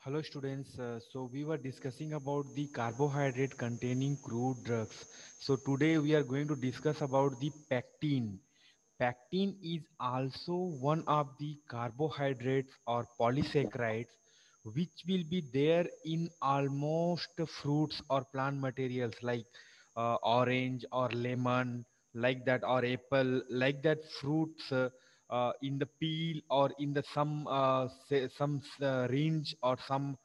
Hello students, so we were discussing about the carbohydrate containing crude drugs. So today we are going to discuss about the pectin. Pectin is also one of the carbohydrates or polysaccharides which will be there in almost fruits or plant materials like orange or lemon, like that, or apple, like that fruits. In the peel or in the some range or some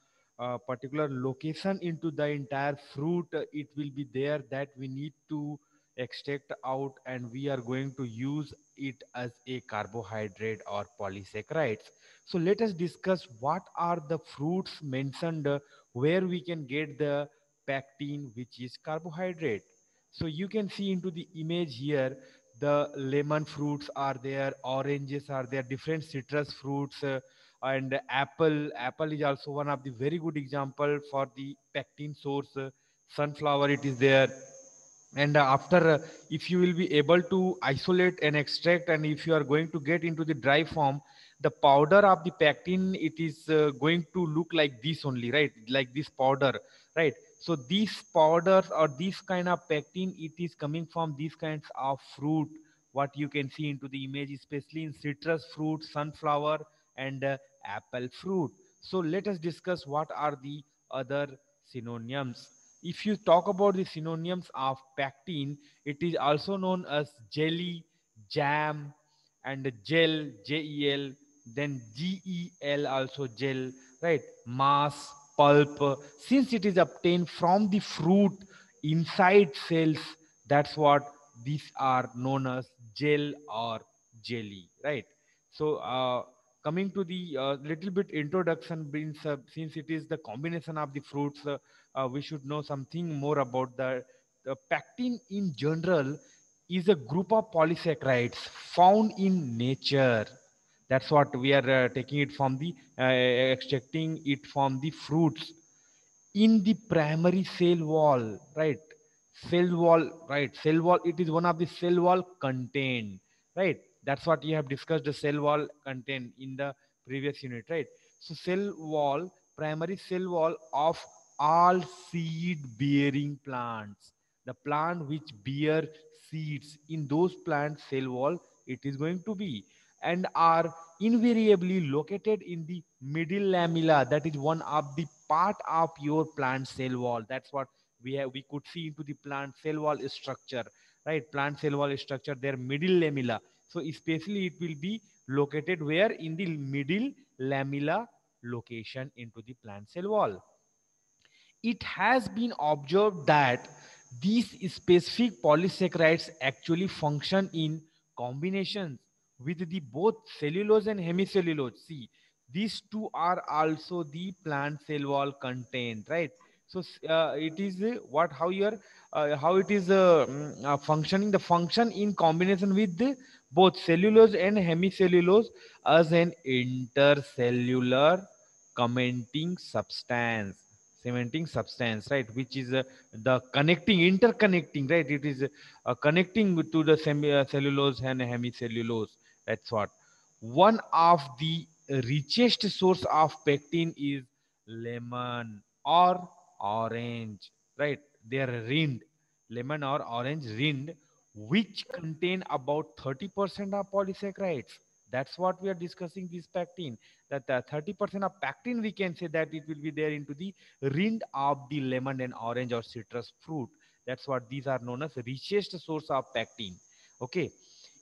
particular location into the entire fruit, it will be there that we need to extract out, and we are going to use it as a carbohydrate or polysaccharides. So let us discuss what are the fruits mentioned where we can get the pectin, which is carbohydrate. So you can see into the image here, the lemon fruits are there, oranges are there, different citrus fruits, and apple is also one of the very good example for the pectin source. Sunflower, it is there. And after if you will be able to isolate and extract, and if you are going to get into the dry form, the powder of the pectin, it is going to look like this only, right? Like this powder, right? So these powders or this kind of pectin, it is coming from these kinds of fruit, what you can see into the image, especially in citrus fruit, sunflower, and apple fruit. So let us discuss what are the other synonyms. If you talk about the synonyms of pectin, it is also known as jelly, jam, and gel, gel, then gel, also gel, right? Mass, pulp. Since it is obtained from the fruit inside cells, that's what these are known as gel or jelly, right? So, coming to the little bit introduction, means, since it is the combination of the fruits, we should know something more about the pectin in general is a group of polysaccharides found in nature. That's what we are taking it from the extracting it from the fruits in the primary cell wall, right? Cell wall, right? Cell wall, it is one of the cell wall contained, right? That's what you have discussed, the cell wall content in the previous unit, right? So cell wall, primary cell wall of all seed bearing plants, the plant which bear seeds, in those plants cell wall it is going to be, and are invariably located in the middle lamella. That is one of the part of your plant cell wall. That's what we could see into the plant cell wall structure, right? Plant cell wall structure, their middle lamella. So especially it will be located where, in the middle lamella location into the plant cell wall. It has been observed that these specific polysaccharides actually function in combinations with the both cellulose and hemicellulose. See, these two are also the plant cell wall contained, right? So it is what how your how it is functioning, the function in combination with the both cellulose and hemicellulose as an intercellular commenting substance, cementing substance, right? Which is the connecting, interconnecting, right? It is connecting to the cellulose and hemicellulose. That's what. One of the richest source of pectin is lemon or orange, right? They are rind, lemon or orange rind, which contain about 30% of polysaccharides. That's what we are discussing, this pectin, that 30% of pectin, we can say that it will be there into the rind of the lemon and orange or citrus fruit. That's what these are known as richest source of pectin. Okay.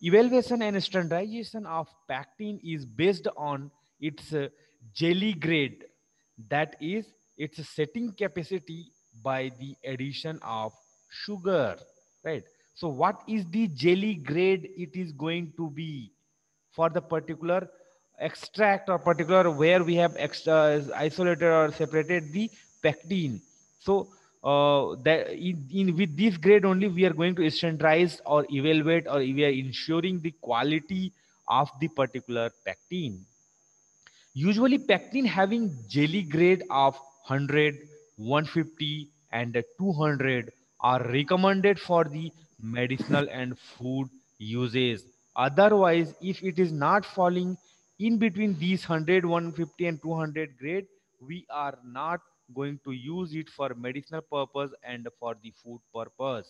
Evaluation and standardization of pectin is based on its jelly grade, that is its setting capacity by the addition of sugar, right? So what is the jelly grade it is going to be for the particular extract or particular where we have isolated or separated the pectin. So that in with this grade only we are going to standardize or evaluate, or we are ensuring the quality of the particular pectin. Usually pectin having jelly grade of 100, 150, and 200 are recommended for the medicinal and food uses. Otherwise, if it is not falling in between these 100, 150, and 200 grade, We are not going to use it for medicinal purpose and for the food purpose.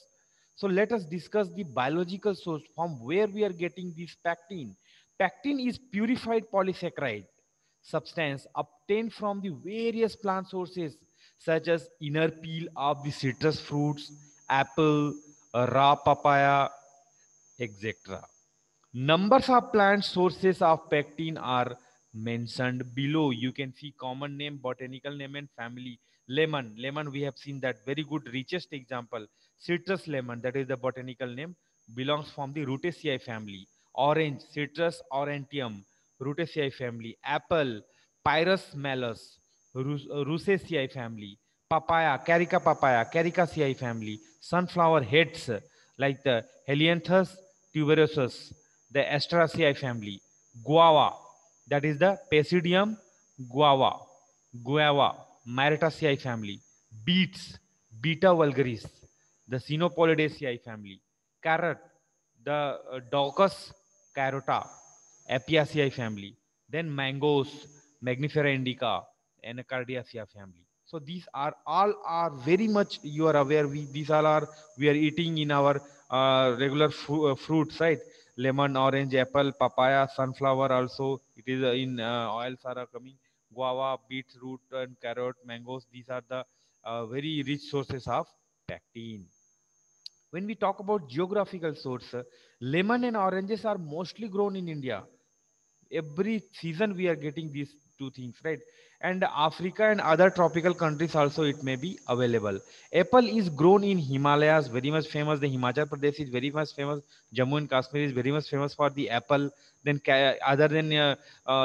So let us discuss the biological source from where we are getting this pectin. Pectin is purified polysaccharide substance obtained from the various plant sources such as inner peel of the citrus fruits, apple, raw papaya, etc. Numbers of plant sources of pectin are mentioned below. You can see common name, botanical name, and family. Lemon. Lemon, we have seen that very good, richest example. Citrus lemon, that is the botanical name, belongs from the Rutaceae family. Orange, Citrus aurantium, Rutaceae family. Apple, Pyrus malus, Rusaceae family. Papaya, Caricaceae family. Sunflower heads, like the Helianthus tuberosus, the Asteraceae family. Guava, that is the Pasidium guava, Maritaceae family. Beets, Beta vulgaris, the Cinopolidaceae family. Carrot, the Daucus carota, Apiaceae family. Then mangoes, Magnifera indica, Anacardiaceae family. So these are all are very much, you are aware, these all are we are eating in our regular fruits, right? Lemon, orange, apple, papaya, sunflower also it is in oils are coming. Guava, beetroot, and carrot, mangoes. These are the very rich sources of pectin. When we talk about geographical source, lemon and oranges are mostly grown in India. Every season we are getting these two things, right? And Africa and other tropical countries also it may be available. Apple is grown in Himalayas, very much famous. The Himachal Pradesh is very much famous. Jammu and Kashmir is very much famous for the apple. Then other than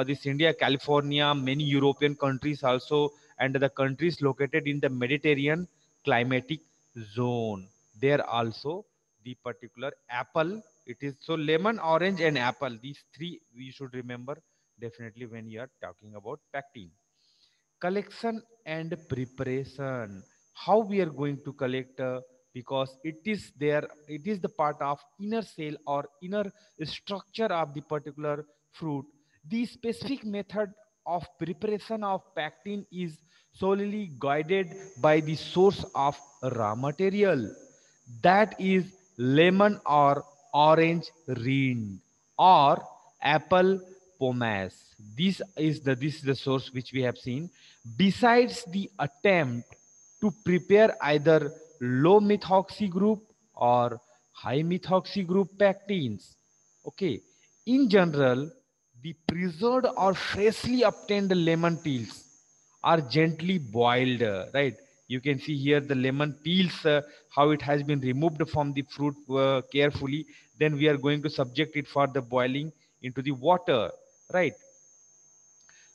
this India, California, many European countries also, and the countries located in the Mediterranean climatic zone, there also the particular apple it is. So lemon, orange, and apple, these three we should remember definitely when you are talking about pectin. Collection and preparation, how we are going to collect, because it is there, it is the part of inner cell or inner structure of the particular fruit. The specific method of preparation of pectin is solely guided by the source of raw material, that is lemon or orange rind or apple pomace. This is the source which we have seen. Besides the attempt to prepare either low methoxy group or high methoxy group pectins, okay, in general, the preserved or freshly obtained lemon peels are gently boiled, right? You can see here the lemon peels, how it has been removed from the fruit carefully. Then we are going to subject it for the boiling into the water, right?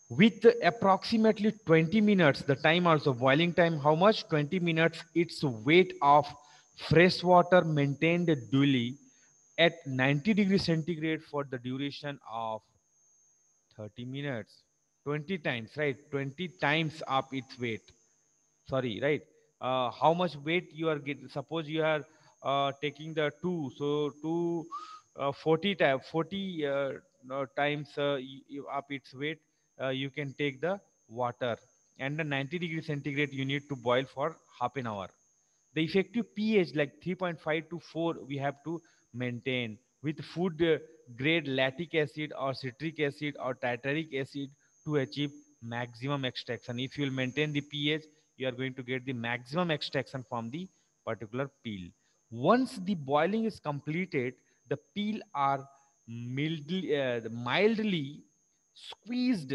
With approximately 20 minutes, the time also, boiling time, how much? 20 minutes. Its weight of fresh water maintained duly at 90 degrees centigrade for the duration of 30 minutes. 20 times, right? 20 times up its weight. Sorry, right? How much weight you are getting? Suppose you are taking the two, so two 40 times up its weight, you can take the water, and the 90 degree centigrade you need to boil for half an hour. The effective pH like 3.5 to 4 we have to maintain with food grade lactic acid or citric acid or tartaric acid to achieve maximum extraction. If you will maintain the pH, you are going to get the maximum extraction from the particular peel. Once the boiling is completed, the peel are mildly squeezed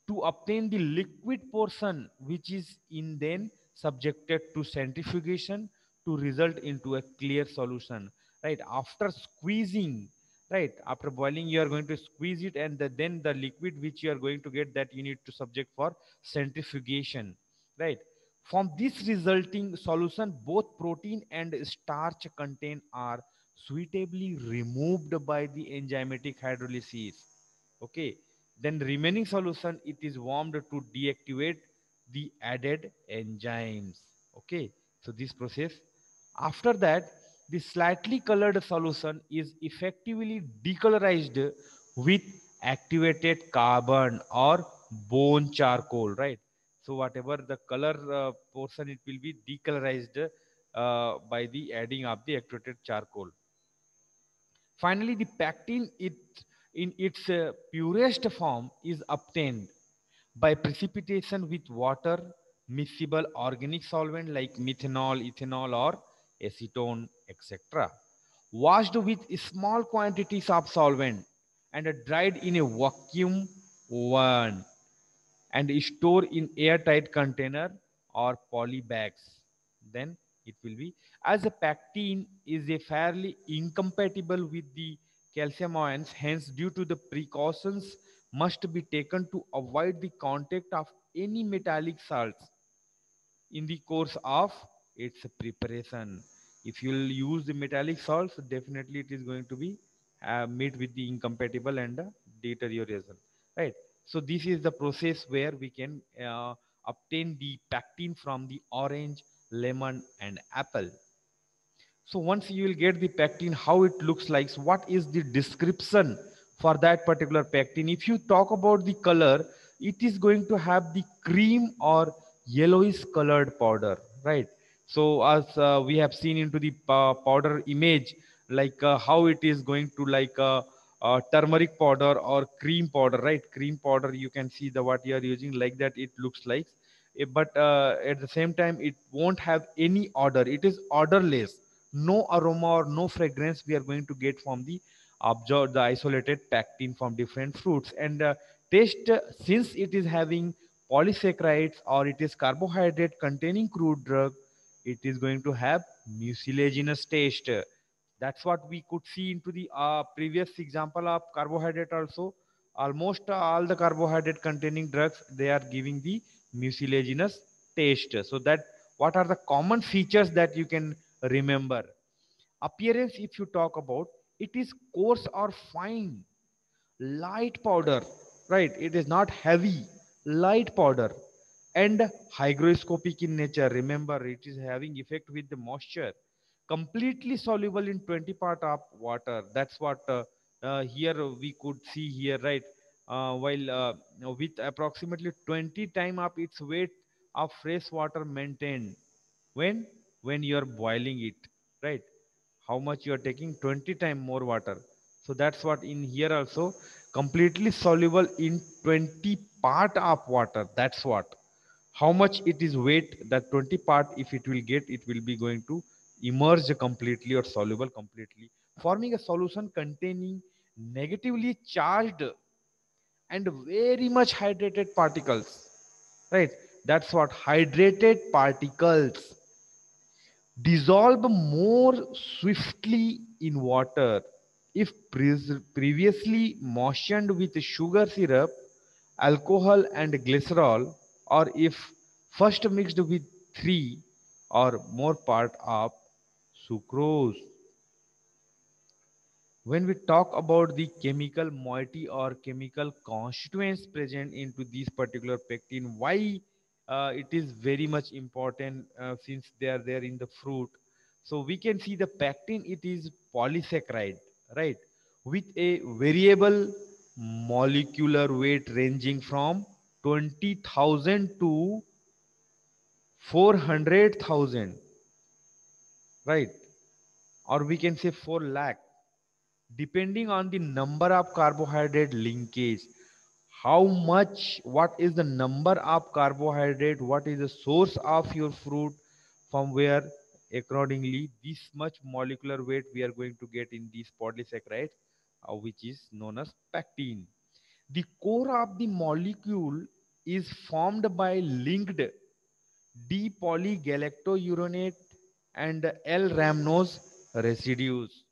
to obtain the liquid portion, which is in then subjected to centrifugation to result into a clear solution, right? After squeezing, right, after boiling you are going to squeeze it, and then the liquid which you are going to get, that you need to subject for centrifugation, right? From this resulting solution, both protein and starch content are suitably removed by the enzymatic hydrolysis. Okay, then remaining solution it is warmed to deactivate the added enzymes. Okay, so this process, after that the slightly colored solution is effectively decolorized with activated carbon or bone charcoal, right? So whatever the color portion, it will be decolorized by the adding of the activated charcoal. Finally, the pectin, it in its purest form, is obtained by precipitation with water, miscible organic solvent like methanol, ethanol, or acetone, etc. Washed with small quantities of solvent and dried in a vacuum oven and store in airtight container or poly bags. Then it will be, as a pectin is a fairly incompatible with the calcium ions, hence due to the precautions must be taken to avoid the contact of any metallic salts in the course of its preparation. If you will use the metallic salts, definitely it is going to be meet with the incompatible and deterioration, right? So this is the process where we can obtain the pectin from the orange, lemon, and apple. So once you will get the pectin, how it looks like, so what is the description for that particular pectin? If you talk about the color, it is going to have the cream or yellowish colored powder, right? So as we have seen into the powder image, like how it is going to like turmeric powder or cream powder, right? Cream powder, you can see the what you are using, like that it looks like. But at the same time, it won't have any odor. It is odorless, no aroma or no fragrance we are going to get from the absorb the isolated pectin from different fruits. And taste, since it is having polysaccharides or it is carbohydrate containing crude drug, it is going to have mucilaginous taste. That's what we could see into the previous example of carbohydrate also. Almost all the carbohydrate containing drugs, they are giving the mucilaginous taste. So that, what are the common features that you can remember? Appearance, if you talk about, it is coarse or fine, light powder, right? It is not heavy, light powder, and hygroscopic in nature. Remember, it is having effect with the moisture, completely soluble in 20 part of water. That's what here we could see here, right? While with approximately 20 time of its weight of fresh water maintained when you are boiling it, right? How much you are taking? 20 times more water. So that's what in here also, completely soluble in 20 part of water. That's what, how much it is weight, that 20 part, if it will get, it will be going to immerse completely or soluble completely, forming a solution containing negatively charged and very much hydrated particles, right? That's what, hydrated particles dissolve more swiftly in water if previously moistened with sugar syrup, alcohol, and glycerol, or if first mixed with 3 or more part of sucrose. When we talk about the chemical moiety or chemical constituents present into this particular pectin, why it is very much important, since they are there in the fruit. So we can see the pectin, it is polysaccharide, right? With a variable molecular weight ranging from 20,000 to 400,000, right? Or we can say 4 lakh, depending on the number of carbohydrate linkage. How much, what is the number of carbohydrate, what is the source of your fruit, from where accordingly this much molecular weight we are going to get in these polysaccharide, which is known as pectin. The core of the molecule is formed by linked d-polygalactouronate and L-rhamnose residues.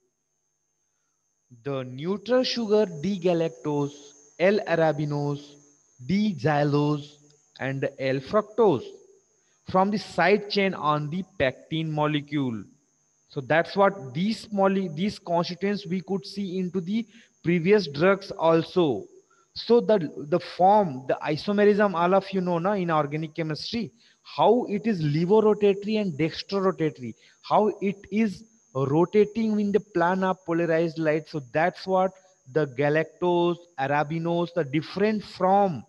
The neutral sugar D-galactose, L-arabinose, D-xylose, and L-fructose from the side chain on the pectin molecule. So that's what these constituents we could see into the previous drugs also. So the form, the isomerism, all of you know now in organic chemistry, how it is levorotatory and dextrorotatory, how it is rotating in the plane of polarized light. So that's what the galactose, arabinose, the different form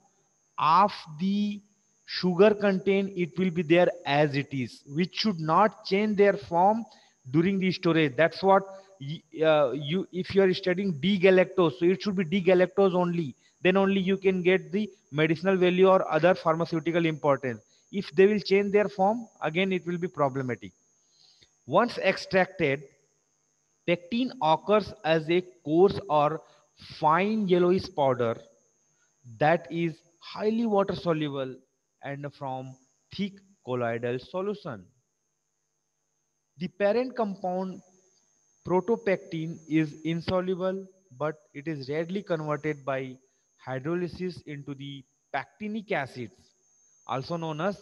of the Sugar content, it will be there as it is, which should not change their form during the storage. That's what you, if you are studying D-galactose, so it should be D-galactose only, then only you can get the medicinal value or other pharmaceutical importance. If they will change their form, again it will be problematic. Once extracted, pectin occurs as a coarse or fine yellowish powder that is highly water soluble and from thick colloidal solution. The parent compound protopectin is insoluble, but it is rarely converted by hydrolysis into the pectinic acids, also known as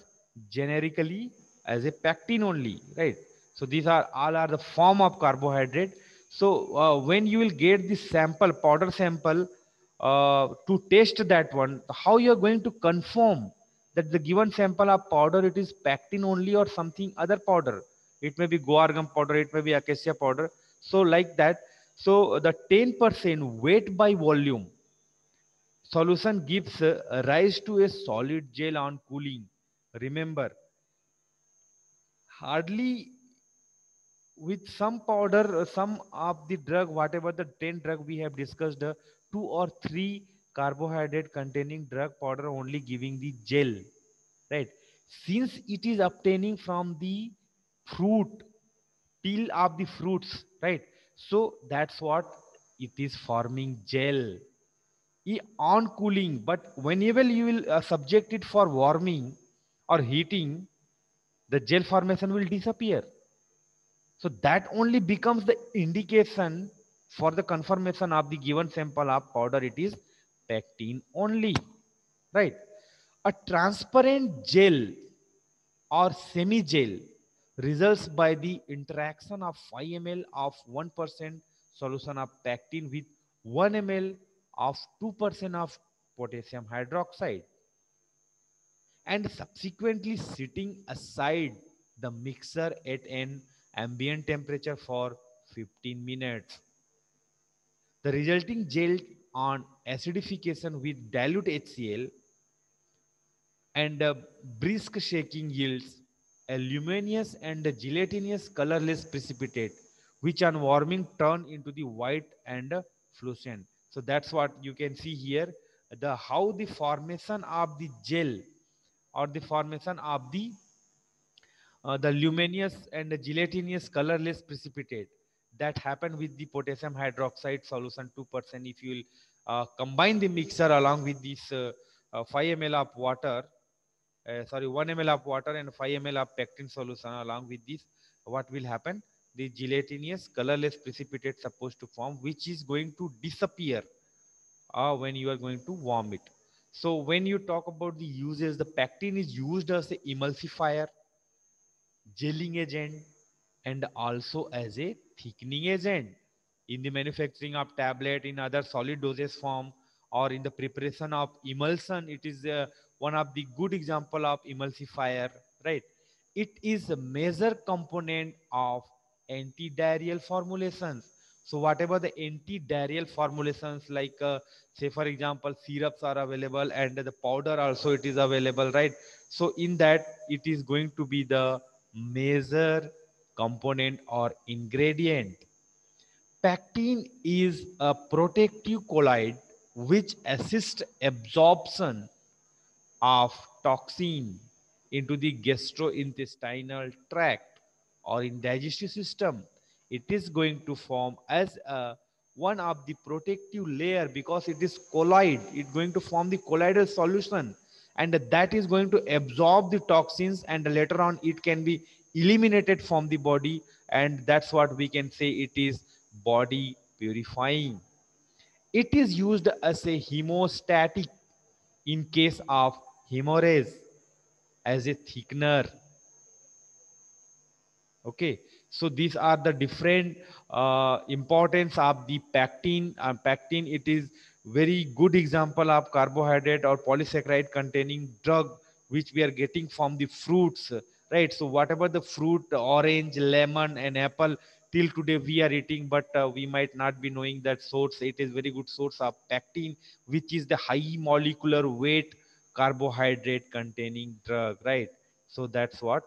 generically as a pectin only, right? So these are all are the form of carbohydrate. So when you will get the sample, powder sample, to test that one, how you are going to confirm that the given sample of powder it is pectin only or something other powder? It may be guar powder, it may be acacia powder, so like that. So the 10% weight by volume solution gives rise to a solid gel on cooling. Remember, hardly with some powder, some of the drug, whatever the 10 drug we have discussed, two or three carbohydrate containing drug powder only giving the gel, right? Since it is obtaining from the fruit, peel of the fruits, right? So that's what it is forming gel on cooling. But whenever you will subject it for warming or heating, the gel formation will disappear. So that only becomes the indication for the confirmation of the given sample of powder it is pectin only, right? A transparent gel or semi-gel results by the interaction of 5 ml of 1% solution of pectin with 1 ml of 2% of potassium hydroxide, and subsequently sitting aside the mixer at an ambient temperature for 15 minutes. The resulting gel on acidification with dilute HCl and brisk shaking yields a luminous and gelatinous colorless precipitate, which on warming turn into the white and fluorescent. So that's what you can see here, the how the formation of the gel or the formation of the luminous and the gelatinous colorless precipitate that happen with the potassium hydroxide solution 2%. If you will combine the mixer along with this 5 ml of water, sorry, 1 ml of water and 5 ml of pectin solution along with this, what will happen? The gelatinous colorless precipitate supposed to form, which is going to disappear when you are going to warm it. So when you talk about the uses, the pectin is used as a emulsifier, gelling agent, and also as a thickening agent in the manufacturing of tablet, in other solid dosage form, or in the preparation of emulsion. It is one of the good example of emulsifier, right? It is a major component of antidiarrheal formulations. So whatever the antidiarrheal formulations, like say for example syrups are available and the powder also it is available, right? So in that it is going to be the major component or ingredient. Pectin is a protective colloid which assists absorption of toxin into the gastrointestinal tract or in digestive system. It is going to form as a one of the protective layer because it is colloid. It's going to form the colloidal solution, and that is going to absorb the toxins, and later on it can be eliminated from the body, and that's what we can say it is body purifying. It is used as a hemostatic in case of hemorrhage, as a thickener. Okay, so these are the different importance of the pectin. Pectin, it is very good example of carbohydrate or polysaccharide containing drug which we are getting from the fruits, right? So whatever the fruit, orange, lemon and apple, till today we are eating, but we might not be knowing that source. It is very good source of pectin, which is the high molecular weight carbohydrate containing drug, right? So that's what